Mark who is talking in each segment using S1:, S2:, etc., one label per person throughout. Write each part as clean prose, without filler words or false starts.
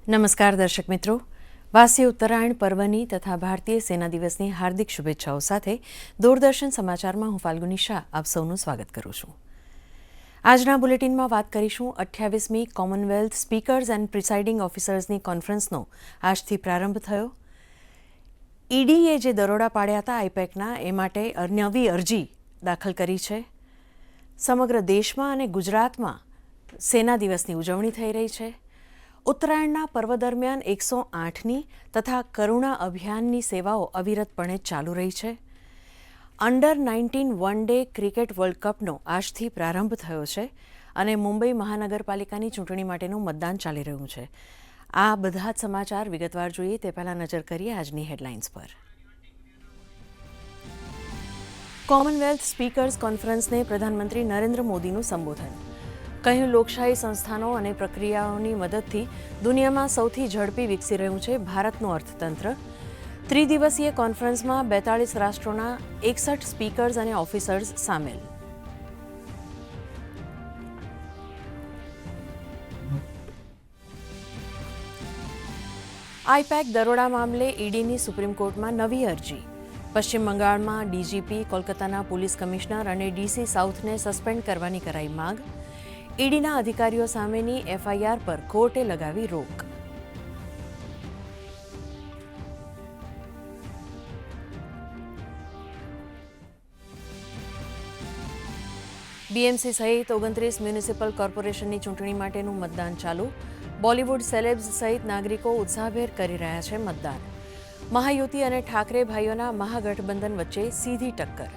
S1: નમસ્કાર દર્શક મિત્રો, વાસી ઉત્તરાયણ પર્વની તથા ભારતીય સેના દિવસની હાર્દિક શુભેચ્છાઓ સાથે દૂરદર્શન સમાચારમાં હું ફાલ્ગુની શાહ આપ સૌનું સ્વાગત કરું છું. આજના બુલેટિનમાં વાત કરીશું 28મી કોમનવેલ્થ સ્પીકર્સ એન્ડ પ્રિસાઇડિંગ ઓફિસર્સની કોન્ફરન્સનો આજથી પ્રારંભ થયો. ઈડીએ જે દરોડા પાડ્યા હતા આઈપેકના એ માટે નવી અરજી દાખલ કરી છે. સમગ્ર દેશમાં અને ગુજરાતમાં સેના દિવસની ઉજવણી થઈ રહી છે. ઉત્તરાયણના પર્વ દરમિયાન 108ની તથા કરુણા અભિયાનની સેવાઓ અવિરતપણે ચાલુ રહી છે. Under 19 one day cricket world કપનો આજથી પ્રારંભ થયો છે અને મુંબઈ મહાનગરપાલિકાની ચૂંટણી માટેનું મતદાન ચાલી રહ્યું છે. આ બધા જ સમાચાર વિગતવાર જોઈએ તે પહેલાં નજર કરીએ આજની હેડલાઇન્સ પર. કોમનવેલ્થ સ્પીકર્સ કોન્ફરન્સને પ્રધાનમંત્રી નરેન્દ્ર મોદીનું સંબોધન. કહ્યું, લોકશાહી સંસ્થાનો અને પ્રક્રિયાઓની મદદથી દુનિયામાં સૌથી ઝડપી વિકસી રહ્યું છે ભારતનું અર્થતંત્ર. ત્રિદિવસીય કોન્ફરન્સમાં 42 રાષ્ટ્રોના 61 સ્પીકર્સ અને ઓફિસર્સ સામેલ. આઈપેક દરોડા મામલે ઈડીની સુપ્રીમ કોર્ટમાં નવી અરજી. પશ્ચિમ બંગાળમાં ડીજીપી, કોલકાતાના પોલીસ કમિશનર અને ડીસી સાઉથને સસ્પેન્ડ કરવાની કરાઈ માંગ. ઈડીના અધિકારીઓ સામેની એફઆઈઆર પર કોર્ટે લગાવી રોક. બીએમસી સહિત 29 મ્યુનિસિપલ કોર્પોરેશનની ચૂંટણી માટેનું મતદાન ચાલુ. બોલિવૂડ સેલેબ્સ સહિત નાગરિકો ઉત્સાહભેર કરી રહ્યા છે મતદાન. મહાયુતિ અને ઠાકરે ભાઈઓના મહાગઠબંધન વચ્ચે સીધી ટક્કર.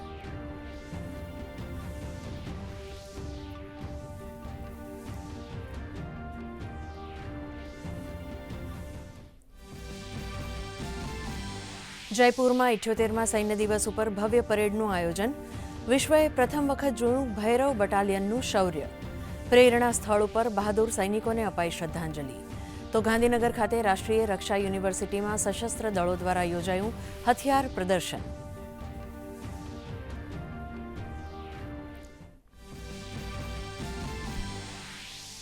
S1: જયપુરમાં 78મા સૈન્ય દિવસ ઉપર ભવ્ય પરેડનું આયોજન. વિશ્વએ પ્રથમ વખત જોયું ભૈરવ બટાલિયનનું શૌર્ય. પ્રેરણા સ્થળ ઉપર બહાદુર સૈનિકોને અપાઈ શ્રદ્ધાંજલિ. તો ગાંધીનગર ખાતે રાષ્ટ્રીય રક્ષા યુનિવર્સિટીમાં સશસ્ત્ર દળો દ્વારા યોજાયું હથિયાર પ્રદર્શન.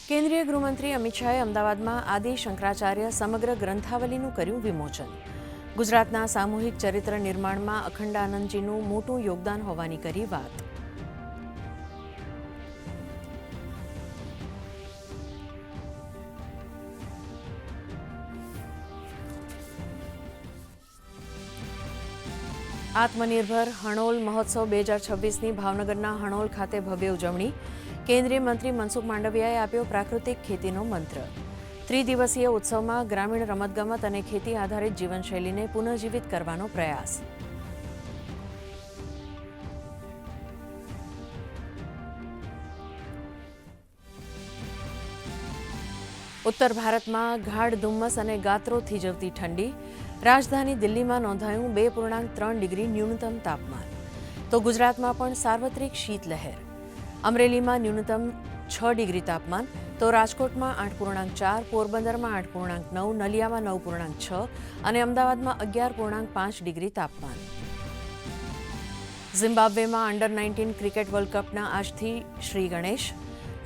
S1: કેન્દ્રીય ગૃહમંત્રી અમિત શાહે અમદાવાદમાં આદિ શંકરાચાર્ય સમગ્ર ગ્રંથાવલીનું કર્યું વિમોચન. ગુજરાતના સામૂહિક ચરિત્ર નિર્માણમાં અખંડાનંદજીનું મોટું યોગદાન હોવાની કરી વાત. આત્મનિર્ભર હણોલ મહોત્સવ 2026ની ભાવનગરના હણોલ ખાતે ભવ્ય ઉજવણી. કેન્દ્રીય મંત્રી મનસુખ માંડવિયાએ આપ્યો પ્રાકૃતિક ખેતીનો મંત્ર. ત્રિદિવસીય ઉત્સવમાં ગ્રામીણ રમતગમત અને ખેતી આધારિત જીવનશૈલીને પુનઃજીવિત કરવાનો પ્રયાસ. ઉત્તર ભારતમાં ગાઢ ધુમ્મસ અને ગાત્રો થીજવતી ઠંડી. રાજધાની દિલ્હીમાં નોંધાયું 2.3 ડિગ્રી ન્યૂનતમ તાપમાન. તો ગુજરાતમાં પણ સાર્વત્રિક શીતલહેર. અમરેલીમાં ન્યૂનતમ 6 ડિગ્રી તાપમાન, તો રાજકોટમાં 8.4, પોરબંદરમાં 8.9, નલિયામાં 9.6 અને અમદાવાદમાં 11.5 ડિગ્રી તાપમાન. ઝિમ્બાબ્વેમાં અંડર 19 ક્રિકેટ વર્લ્ડ કપના આજથી શ્રી ગણેશ.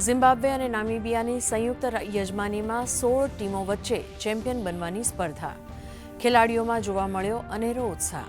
S1: ઝિમ્બાબ્વે અને નામીબિયાની સંયુક્ત યજમાનીમાં 16 ટીમો વચ્ચે ચેમ્પિયન બનવાની સ્પર્ધા. ખેલાડીઓમાં જોવા મળ્યો અનેરો ઉત્સાહ.